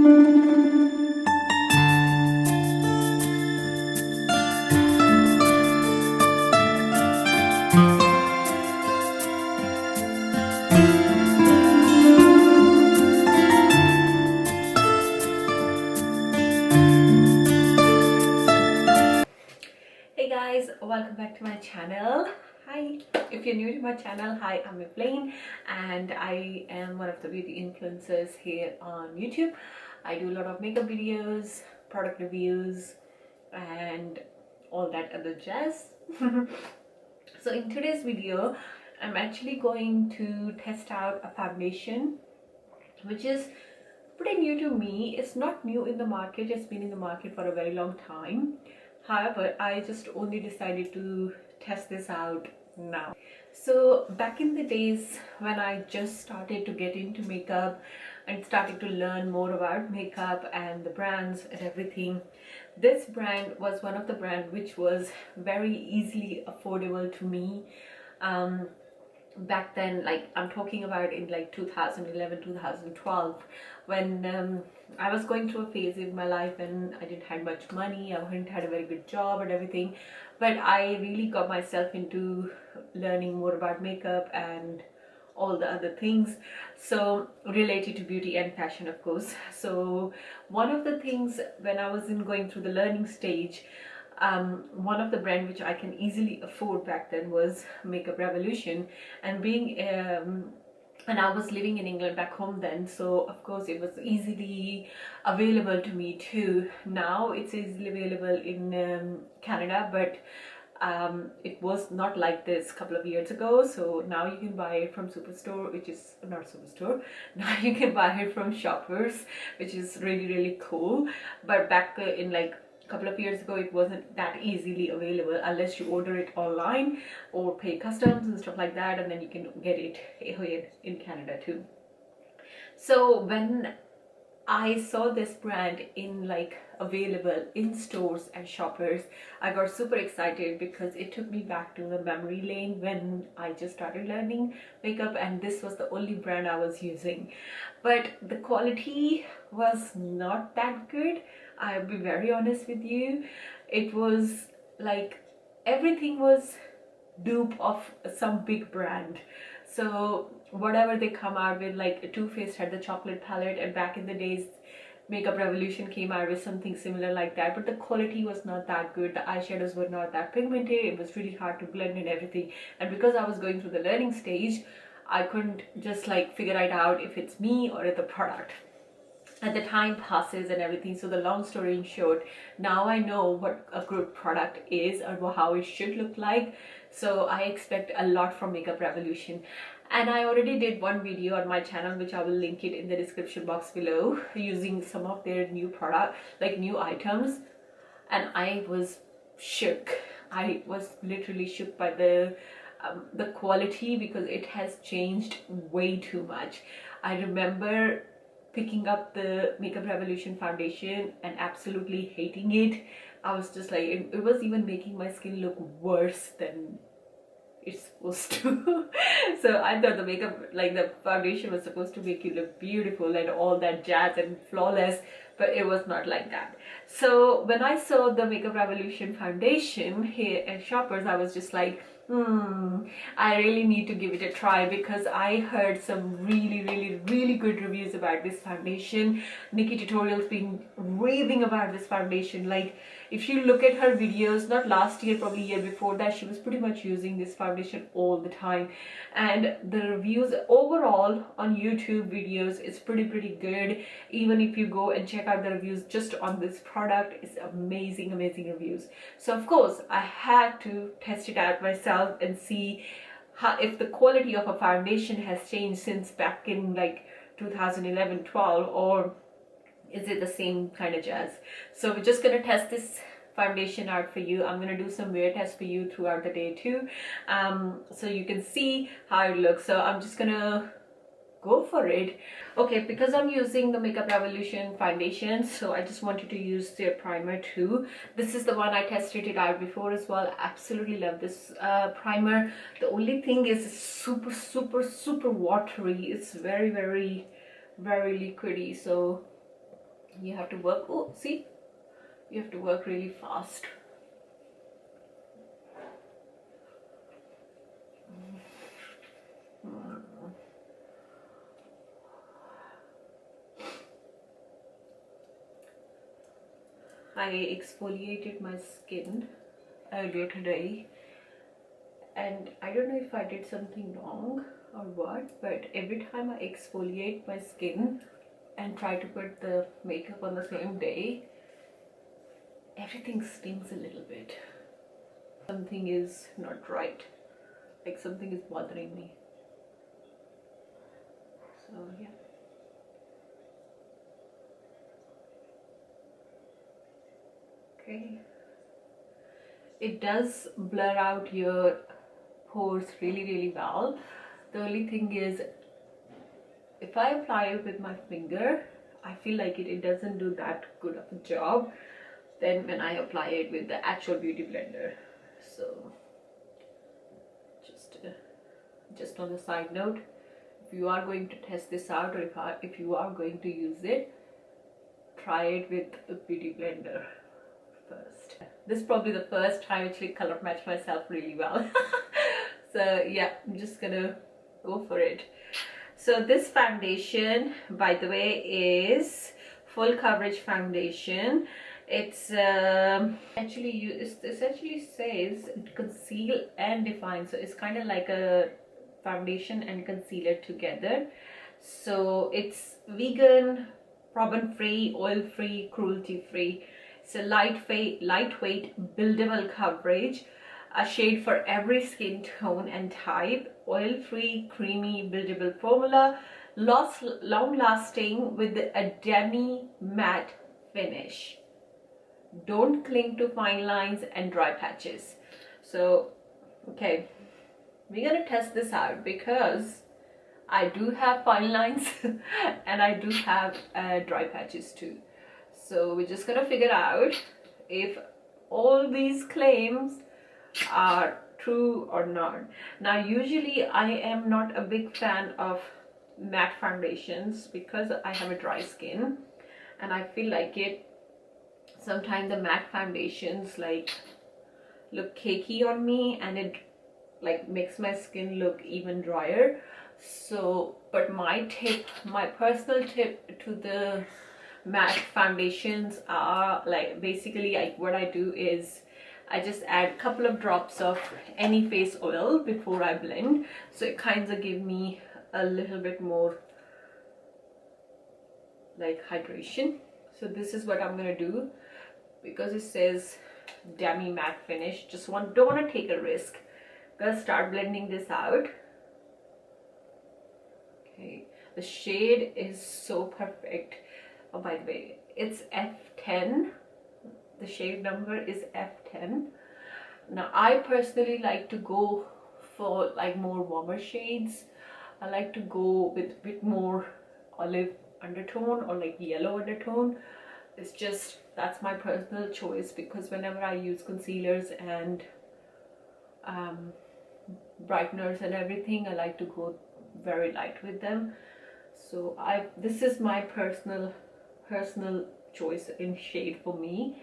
Hey guys, welcome back to my channel. Hi, if you're new to my channel, hi, I'm Evelyn and I am one of the beauty influencers here on YouTube. I do a lot of makeup videos, product reviews and all that other jazz. So in today's video, I'm actually going to test out a foundation which is pretty new to me. It's not new in the market, it's been in the market for a very long time. However, I just only decided to test this out now. So back in the days when I just started to get into makeup and started to learn more about makeup and the brands and everything, this brand was one of the brands which was very easily affordable to me. Back then, like I'm talking about in like 2011 2012, when I was going through a phase in my life and I didn't have much money, I hadn't had a very good job and everything, but I really got myself into learning more about makeup and all the other things, so related to beauty and fashion, of course. So one of the things when I was going through the learning stage, one of the brand which I can easily afford back then was Makeup Revolution, and being and I was living in England back home then, so of course it was easily available to me too. Now it's easily available in Canada, but it was not like this a couple of years ago. So now you can buy it from Superstore, which is not Superstore. Now you can buy it from Shoppers, which is really cool. But back in like couple of years ago, it wasn't that easily available unless you order it online or pay customs and stuff like that, and then you can get it here in Canada too. So when I saw this brand in like available in stores and Shoppers, I got super excited because it took me back to the memory lane when I just started learning makeup, and this was the only brand I was using. But the quality was not that good, I'll be very honest with you. It was like everything was dupe of some big brand. So whatever they come out with, like Too Faced had the chocolate palette, and back in the days Makeup Revolution came out with something similar like that, but the quality was not that good. The eyeshadows were not that pigmented, it was really hard to blend and everything. And because I was going through the learning stage, I couldn't just like figure it out if it's me or the product. And the time passes and everything, so the long story in short, now I know what a good product is or how it should look like. So I expect a lot from Makeup Revolution, and I already did one video on my channel which I will link it in the description box below, using some of their new product, like new items, and I was shook. I was literally shook by the quality, because it has changed way too much. I remember picking up the Makeup Revolution foundation and absolutely hating it. I was just like, it was even making my skin look worse than it's supposed to. So I thought the makeup, like the foundation, was supposed to make you look beautiful and all that jazz and flawless, but it was not like that. So when I saw the Makeup Revolution foundation here at Shoppers, I was just like, I really need to give it a try, because I heard some really good reviews about this foundation. Nikki Tutorial's been raving about this foundation. Like, if you look at her videos, not last year, probably year before that, she was pretty much using this foundation all the time. And the reviews overall on YouTube videos is pretty good. Even if you go and check out the reviews just on this product, it's amazing reviews. So of course I had to test it out myself and see how, if the quality of a foundation has changed since back in like 2011-12, or is it the same kind of jazz. So we're just gonna test this foundation out for you. I'm gonna do some wear tests for you throughout the day too, so you can see how it looks. So I'm just gonna go for it. Okay, because I'm using the Makeup Revolution foundation, so I just wanted to use their primer too. This is the one I tested it out before as well. Absolutely love this primer. The only thing is it's super watery. It's very liquidy, so You have to work, oh see, you have to work really fast. I exfoliated my skin earlier today, and I don't know if I did something wrong or what, but every time I exfoliate my skin and try to put the makeup on the same day, everything stings a little bit. Something is not right, like something is bothering me. So yeah. Okay. It does blur out your pores really well. The only thing is, if I apply it with my finger, I feel like it doesn't do that good of a job than when I apply it with the actual beauty blender. So just on the side note, if you are going to test this out, or if you are going to use it, try it with a beauty blender first. This is probably the first time I actually color match myself really well. So yeah, I'm just gonna go for it. So this foundation, by the way, is full coverage foundation. It's actually says conceal and define, so it's kind of like a foundation and concealer together. So it's vegan, paraben free, oil free, cruelty free. It's a lightweight buildable coverage, a shade for every skin tone and type, oil free, creamy, buildable formula, long lasting with a demi matte finish. Don't cling to fine lines and dry patches. So okay, we're gonna test this out because I do have fine lines and I do have dry patches too. So we're just gonna figure out if all these claims are true or not. Now usually I am not a big fan of matte foundations because I have a dry skin, and I feel like sometimes the matte foundations like look cakey on me, and it like makes my skin look even drier. So but my personal tip to the matte foundations are like, basically what I do is I just add a couple of drops of any face oil before I blend, so it kind of give me a little bit more like hydration. So this is what I'm gonna do, because it says demi matte finish. Don't want to take a risk. Gonna start blending this out. Okay, the shade is so perfect. Oh, by the way, it's F10. The shade number is F10. Now I personally like to go for like more warmer shades. I like to go with a bit more olive undertone or like yellow undertone. It's just, that's my personal choice, because whenever I use concealers and brighteners and everything, I like to go very light with them. So this is my personal choice in shade for me,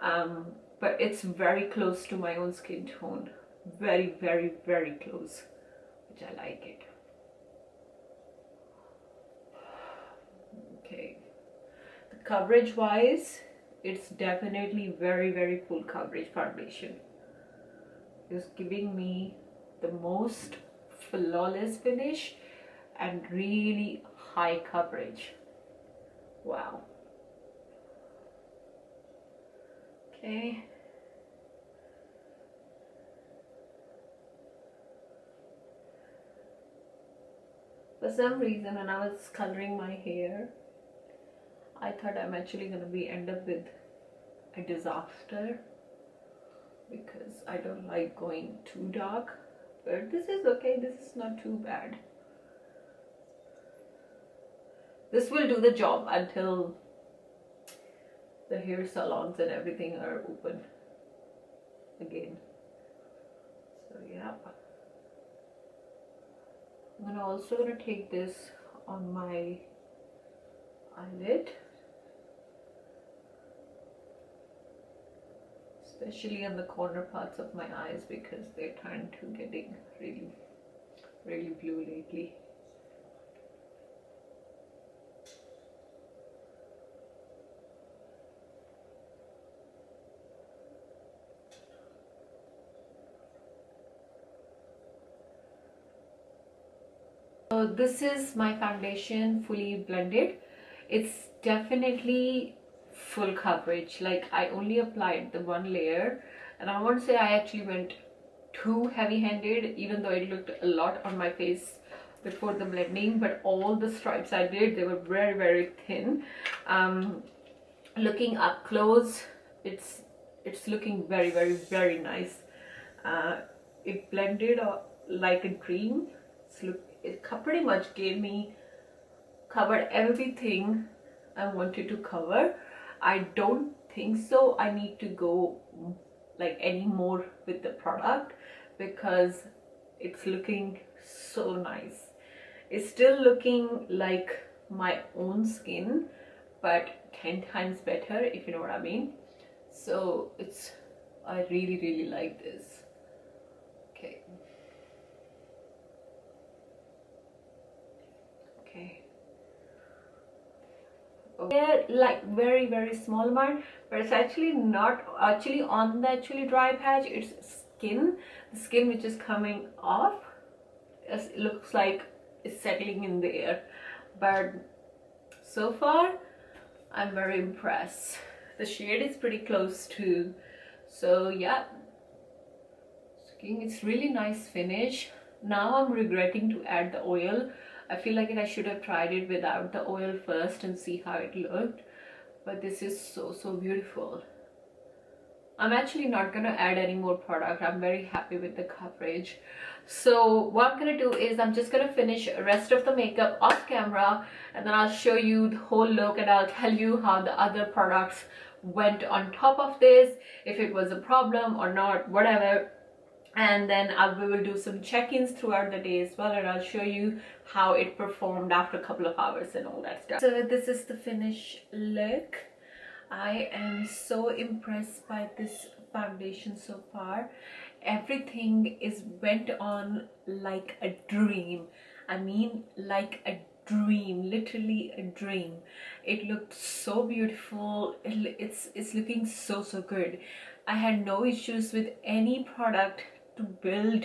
but it's very close to my own skin tone, very close, which I like it. Okay, the coverage wise, it's definitely very full coverage foundation. It's giving me the most flawless finish and really high coverage. Wow. Okay. For some reason, when I was coloring my hair, I thought I'm actually gonna end up with a disaster, because I don't like going too dark. But this is okay, this is not too bad. This will do the job until the hair salons and everything are open again. So yeah, I'm also gonna take this on my eyelid. especially on the corner parts of my eyes because they're trying to getting really blue lately. So this is my foundation fully blended. It's definitely full coverage. Like, I only applied the one layer, and I won't say I actually went too heavy-handed, even though it looked a lot on my face before the blending, but all the stripes I did, they were very thin. Looking up close, it's looking very nice. It blended like a dream. It pretty much covered everything I wanted to cover. I don't think so I need to go like any more with the product because it's looking so nice. It's still looking like my own skin, but 10 times better, if you know what I mean. So I really like this. Okay. They're like very small amount, but it's actually not actually on the actually dry patch. It's the skin which is coming off. It looks like it's settling in there, but so far I'm very impressed. The shade is pretty close too, so yeah, it's really nice finish. Now I'm regretting to add the oil. I feel like I should have tried it without the oil first and see how it looked, but this is so beautiful. I'm actually not gonna add any more product. I'm very happy with the coverage. So what I'm gonna do is I'm just gonna finish the rest of the makeup off camera, and then I'll show you the whole look, and I'll tell you how the other products went on top of this, if it was a problem or not, whatever. And then we will do some check-ins throughout the day as well, and I'll show you how it performed after a couple of hours and all that stuff. So this is the finished look. I am so impressed by this foundation so far. Everything went on like a dream. I mean, like a dream, literally a dream. It looked so beautiful. It's looking so good. I had no issues with any product to build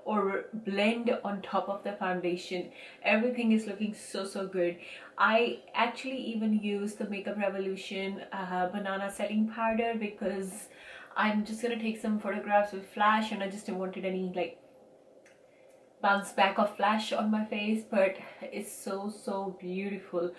or blend on top of the foundation. Everything is looking so good. I actually even used the Makeup Revolution banana setting powder because I'm just gonna take some photographs with flash, and I just didn't wanted any like bounce back of flash on my face, but it's so beautiful.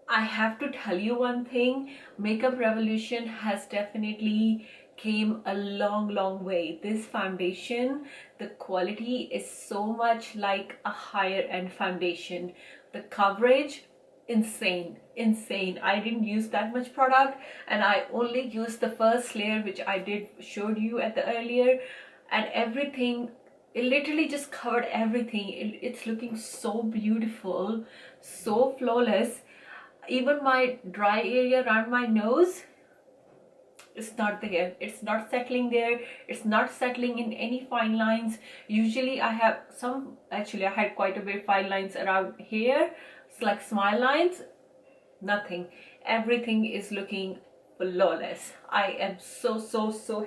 I have to tell you one thing, Makeup Revolution has definitely came a long way. This foundation, the quality is so much like a higher end foundation. The coverage, insane. I didn't use that much product, and I only used the first layer, which I showed you at the earlier, and everything, it literally just covered everything. It's looking so beautiful, so flawless. Even my dry area around my nose, it's not there. It's not settling there. It's not settling in any fine lines. Usually I have I had quite a bit fine lines around here. It's like smile lines. Nothing. Everything is looking flawless. I am so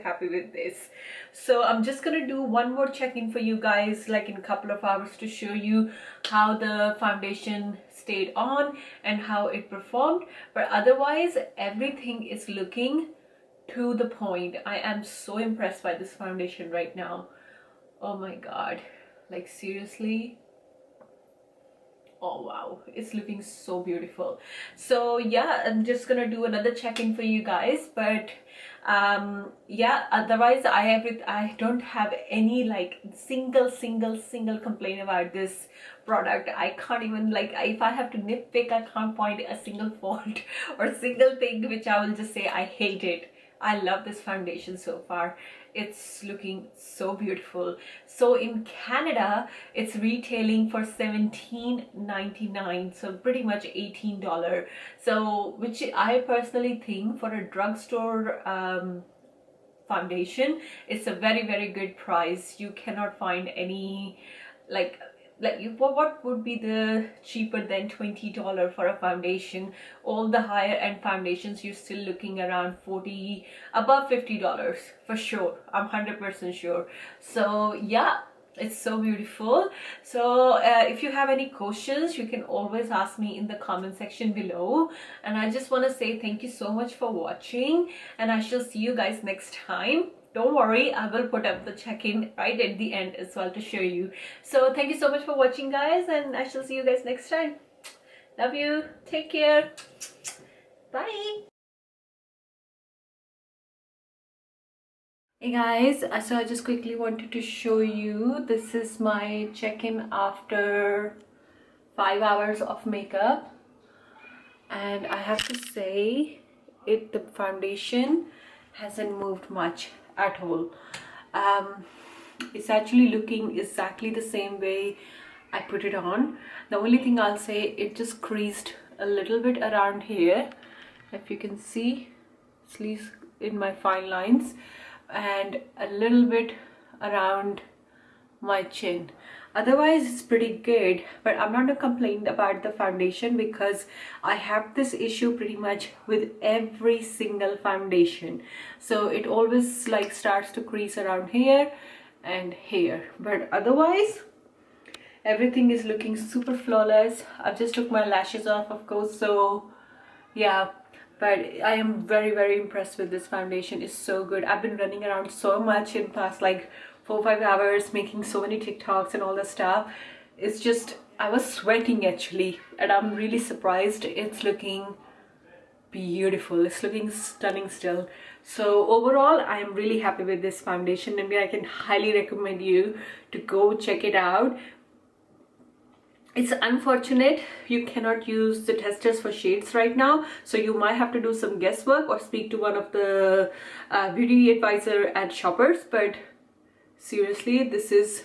happy with this. So I'm just gonna do one more check-in for you guys, like in a couple of hours, to show you how the foundation stayed on and how it performed. But otherwise, everything is looking to the point. I am so impressed by this foundation right now. Oh my god, like seriously. Oh wow, it's looking so beautiful. So yeah, I'm just gonna do another check-in for you guys, but yeah, otherwise I don't have any like single complaint about this product. I can't even, like, if I have to nitpick, I can't find a single fault or single thing which I will just say I hate it. I love this foundation so far. It's looking so beautiful. So in Canada, it's retailing for $17.99, so pretty much $18. So which I personally think for a drugstore foundation. It's a very good price. You cannot find any like what would be the cheaper than $20 for a foundation. All the higher end foundations you're still looking around 40, above $50 for sure. I'm 100% sure. So yeah, it's so beautiful. So if you have any questions, you can always ask me in the comment section below. And I just want to say thank you so much for watching, and I shall see you guys next time. Don't worry, I will put up the check-in right at the end as well to show you. So thank you so much for watching, guys, and I shall see you guys next time. Love you. Take care. Bye. Hey guys, so I just quickly wanted to show you, this is my check-in after 5 hours of makeup, and I have to say the foundation hasn't moved much at all. It's actually looking exactly the same way I put it on. The only thing I'll say, it just creased a little bit around here, if you can see, at least in my fine lines, and a little bit around my chin. Otherwise it's pretty good, but I'm not gonna complain about the foundation because I have this issue pretty much with every single foundation. So it always like starts to crease around here and here, but otherwise everything is looking super flawless. I've just took my lashes off, of course, so yeah. But I am very impressed with this foundation. It's so good. I've been running around so much in past like 4-5 hours, making so many TikToks and all that stuff. It's just, I was sweating actually, and I'm really surprised. It's looking beautiful. It's looking stunning still. So overall, I am really happy with this foundation, and I can highly recommend you to go check it out. It's unfortunate you cannot use the testers for shades right now, so you might have to do some guesswork or speak to one of the beauty advisor at Shoppers, but seriously, this is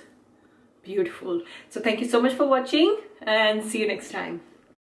beautiful. So thank you so much for watching, and see you next time.